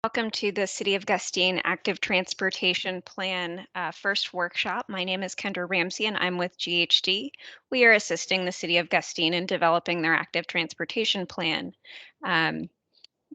Welcome to the City of Gustine Active Transportation Plan first workshop. My name is Kendra Ramsey and I'm with GHD. We are assisting the City of Gustine in developing their active transportation plan. Um,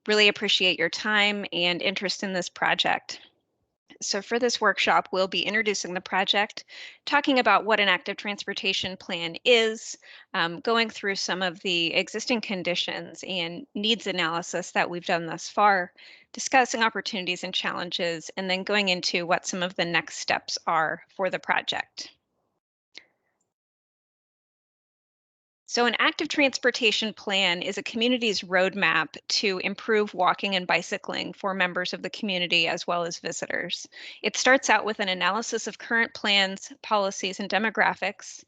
really appreciate your time and interest in this project. So for this workshop, we'll be introducing the project, talking about what an active transportation plan is, going through some of the existing conditions and needs analysis that we've done thus far, discussing opportunities and challenges, and then going into what some of the next steps are for the project. So an active transportation plan is a community's roadmap to improve walking and bicycling for members of the community as well as visitors. It starts out with an analysis of current plans, policies, and demographics,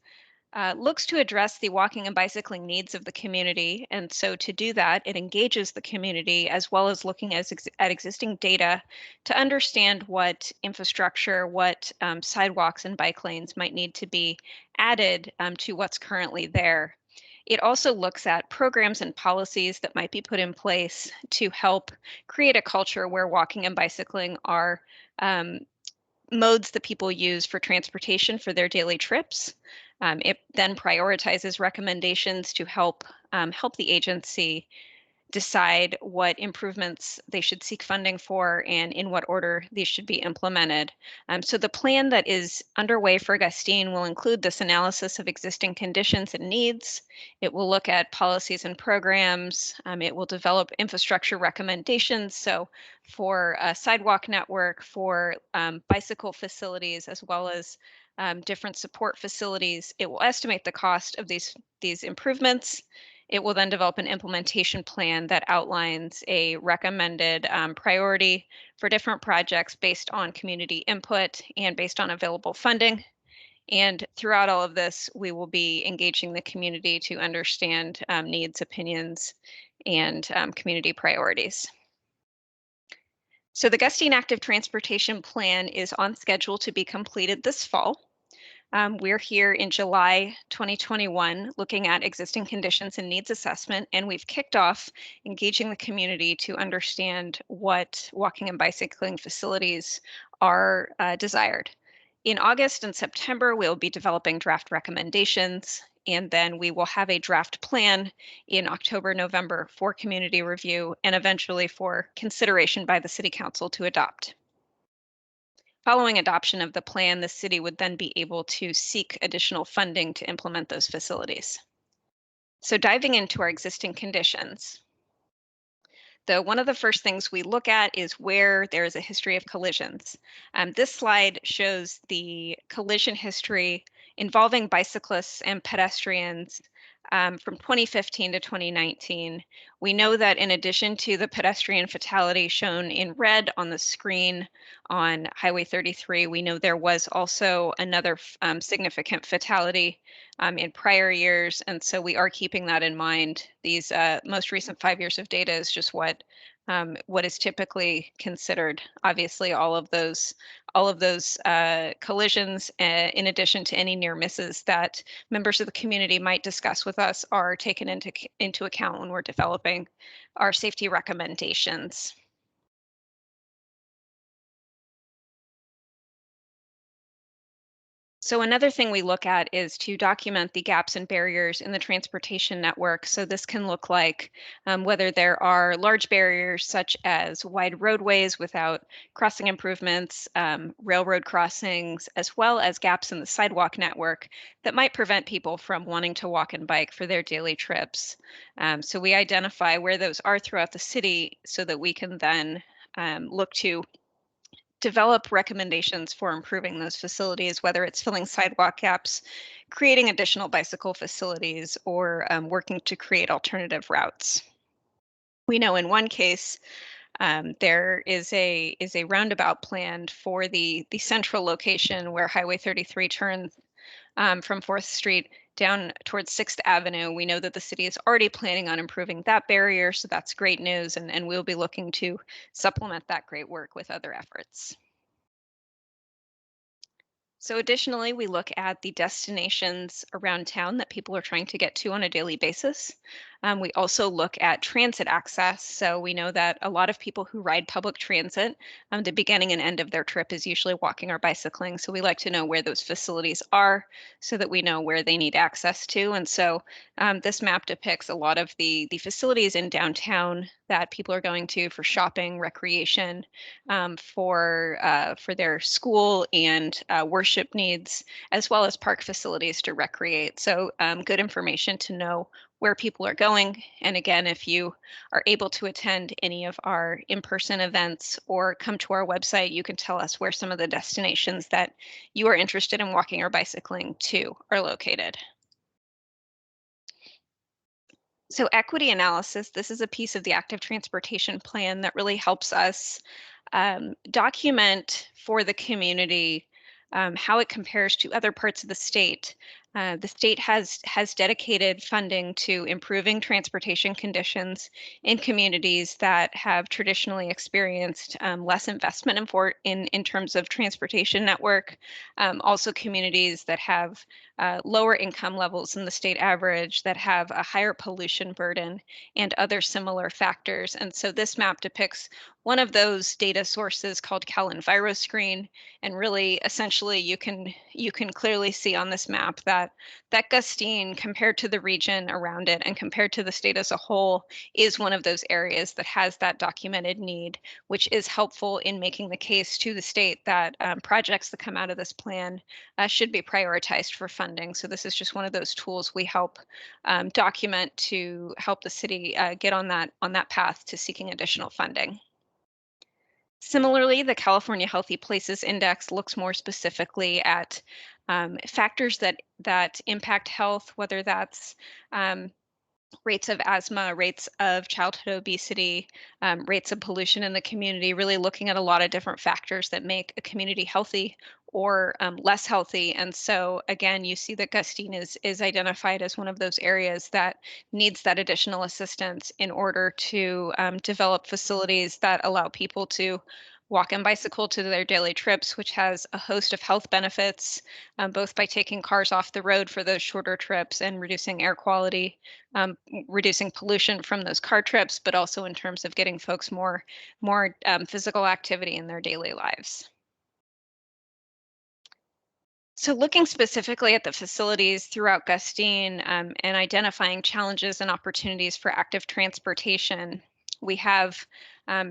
looks to address the walking and bicycling needs of the community. And so to do that, it engages the community as well as looking at existing data to understand what infrastructure, what sidewalks and bike lanes might need to be added to what's currently there. It also looks at programs and policies that might be put in place to help create a culture where walking and bicycling are um, modes that people use for transportation for their daily trips. It then prioritizes recommendations to help the agency decide what improvements they should seek funding for and in what order these should be implemented. So the plan that is underway for Gustine will include this analysis of existing conditions and needs. It will look at policies and programs. It will develop infrastructure recommendations. So for a sidewalk network, for bicycle facilities, as well as different support facilities. It will estimate the cost of these improvements. It will then develop an implementation plan that outlines a recommended priority for different projects based on community input and based on available funding. And throughout all of this, we will be engaging the community to understand needs, opinions, and community priorities. So the Gustine Active Transportation Plan is on schedule to be completed this fall. We're here in July 2021 looking at existing conditions and needs assessment, and we've kicked off engaging the community to understand what walking and bicycling facilities are desired. In August and September, we'll be developing draft recommendations, and then we will have a draft plan in October, November for community review and eventually for consideration by the City Council to adopt. Following adoption of the plan, the city would then be able to seek additional funding to implement those facilities. So diving into our existing conditions, one of the first things we look at is where there is a history of collisions. This slide shows the collision history involving bicyclists and pedestrians from 2015 to 2019. We know that in addition to the pedestrian fatality shown in red on the screen on Highway 33, we know there was also another significant fatality in prior years. And so we are keeping that in mind. These most recent 5 years of data is just what is typically considered. Obviously, all of those collisions, in addition to any near misses that members of the community might discuss with us, are taken into account when we're developing our safety recommendations. So another thing we look at is to document the gaps and barriers in the transportation network. So this can look like whether there are large barriers such as wide roadways without crossing improvements, railroad crossings, as well as gaps in the sidewalk network that might prevent people from wanting to walk and bike for their daily trips. So we identify where those are throughout the city so that we can then look to develop recommendations for improving those facilities, whether it's filling sidewalk gaps, creating additional bicycle facilities, or working to create alternative routes. We know in one case there is a roundabout planned for the central location where Highway 33 turns from 4th Street down towards 6th Avenue. We know that the city is already planning on improving that barrier, so that's great news, and we'll be looking to supplement that great work with other efforts. So additionally, we look at the destinations around town that people are trying to get to on a daily basis. We also look at transit access. So we know that a lot of people who ride public transit, the beginning and end of their trip is usually walking or bicycling. So we like to know where those facilities are so that we know where they need access to. And so this map depicts a lot of the facilities in downtown that people are going to for shopping, recreation, for their school and worship needs, as well as park facilities to recreate. So good information to know where people are going. And again, if you are able to attend any of our in-person events or come to our website, you can tell us where some of the destinations that you are interested in walking or bicycling to are located. So equity analysis, this is a piece of the active transportation plan that really helps us document for the community how it compares to other parts of the state. The state has dedicated funding to improving transportation conditions in communities that have traditionally experienced less investment in terms of transportation network. Also, communities that have lower income levels than the state average, that have a higher pollution burden, and other similar factors. And so this map depicts one of those data sources called CalEnviroscreen, and really essentially you can clearly see on this map that Gustine, compared to the region around it and compared to the state as a whole, is one of those areas that has that documented need, which is helpful in making the case to the state that projects that come out of this plan should be prioritized for funding. So this is just one of those tools we help document to help the city get on that path to seeking additional funding. Similarly, the California Healthy Places Index looks more specifically at factors that impact health, whether that's um, rates of asthma, rates of childhood obesity, rates of pollution in the community, really looking at a lot of different factors that make a community healthy or less healthy. And so again, you see that Gustine is identified as one of those areas that needs that additional assistance in order to develop facilities that allow people to walk and bicycle to their daily trips, which has a host of health benefits, both by taking cars off the road for those shorter trips and reducing air quality, reducing pollution from those car trips, but also in terms of getting folks more physical activity in their daily lives. So looking specifically at the facilities throughout Gustine and identifying challenges and opportunities for active transportation, we have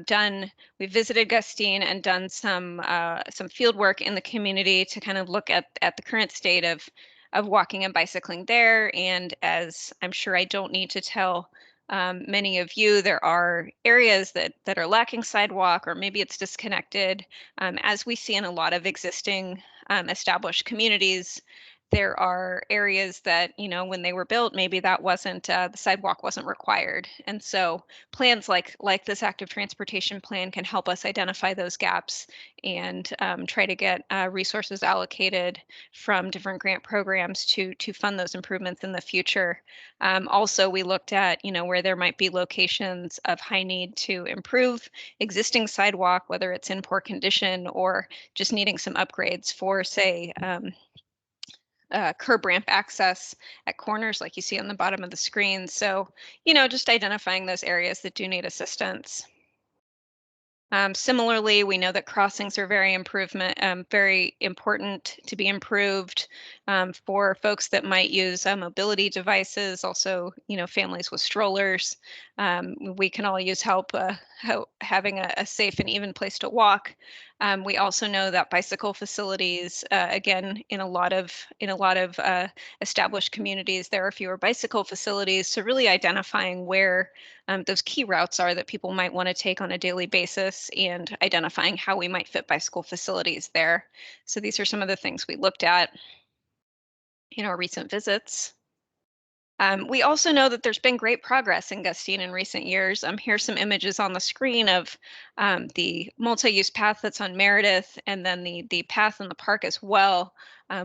done, we visited Gustine and done some field work in the community to kind of look at the current state of walking and bicycling there. And as I'm sure I don't need to tell many of you, there are areas that are lacking sidewalk, or maybe it's disconnected, as we see in a lot of existing established communities. There are areas that, when they were built, maybe that wasn't the sidewalk wasn't required, and so plans like this active transportation plan can help us identify those gaps and try to get resources allocated from different grant programs to fund those improvements in the future. Also, we looked at, where there might be locations of high need to improve existing sidewalk, whether it's in poor condition or just needing some upgrades for, say, curb ramp access at corners like you see on the bottom of the screen. So, just identifying those areas that do need assistance. Similarly, we know that crossings are very important to be improved for folks that might use mobility devices. Also, families with strollers. We can all use help having a safe and even place to walk. We also know that bicycle facilities, again, in a lot of established communities, there are fewer bicycle facilities. So really identifying where those key routes are that people might want to take on a daily basis, and identifying how we might fit bicycle facilities there. So these are some of the things we looked at in our recent visits. We also know that there's been great progress in Gustine in recent years. Here's some images on the screen of the multi-use path that's on Meredith, and then the path in the park as well.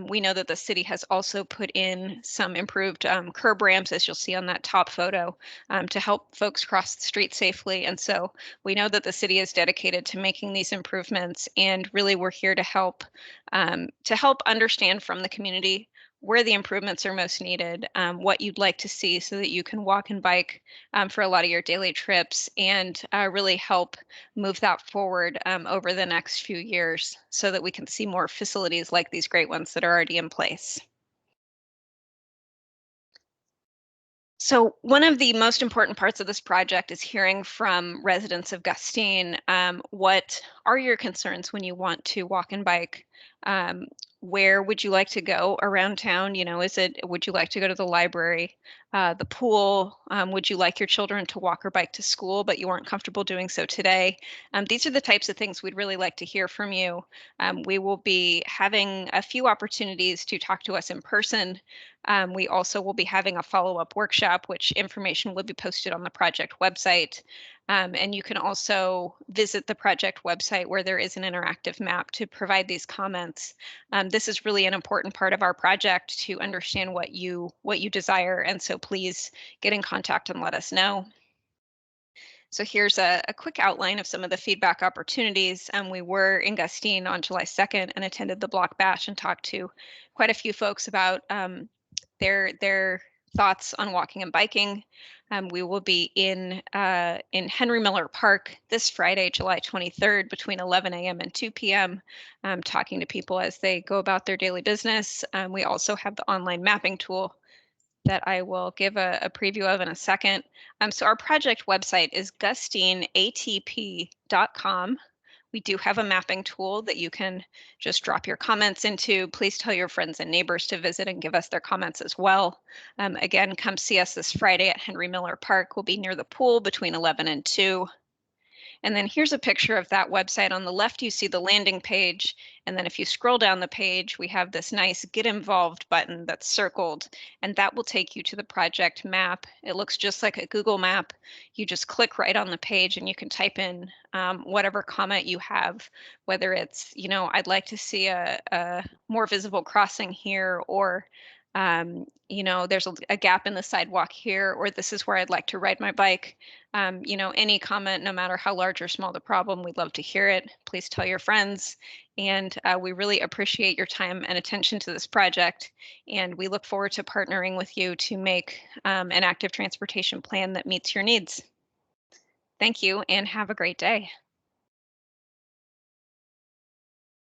We know that the city has also put in some improved curb ramps, as you'll see on that top photo, to help folks cross the street safely. And so we know that the city is dedicated to making these improvements, and really we're here to help understand from the community where the improvements are most needed, what you'd like to see so that you can walk and bike for a lot of your daily trips, and really help move that forward over the next few years so that we can see more facilities like these great ones that are already in place. So, one of the most important parts of this project is hearing from residents of Gustine. What are your concerns when you want to walk and bike? Um, where would you like to go around town? Would you like to go to the library, the pool? Would you like your children to walk or bike to school, but you aren't comfortable doing so today? These are the types of things we'd really like to hear from you. We will be having a few opportunities to talk to us in person. We also will be having a follow-up workshop, which information will be posted on the project website. And you can also visit the project website where there is an interactive map to provide these comments. This is really an important part of our project to understand what you desire, and so please get in contact and let us know. So here's a quick outline of some of the feedback opportunities. We were in Gustine on July 2nd and attended the Block Bash and talked to quite a few folks about their thoughts on walking and biking. We will be in Henry Miller Park this Friday, July 23rd, between 11 a.m. and 2 p.m., talking to people as they go about their daily business. We also have the online mapping tool that I will give a preview of in a second. So our project website is gustineatp.com. We do have a mapping tool that you can just drop your comments into. Please tell your friends and neighbors to visit and give us their comments as well. Again, come see us this Friday at Henry Miller Park. We'll be near the pool between 11 and 2. And then here's a picture of that website. On the left, you see the landing page. And then if you scroll down the page, we have this nice Get Involved button that's circled, and that will take you to the project map. It looks just like a Google map. You just click right on the page and you can type in whatever comment you have, whether it's, I'd like to see a more visible crossing here, or there's a gap in the sidewalk here, or this is where I'd like to ride my bike. Any comment, no matter how large or small the problem, we'd love to hear it. Please tell your friends. And we really appreciate your time and attention to this project. And we look forward to partnering with you to make an active transportation plan that meets your needs. Thank you and have a great day.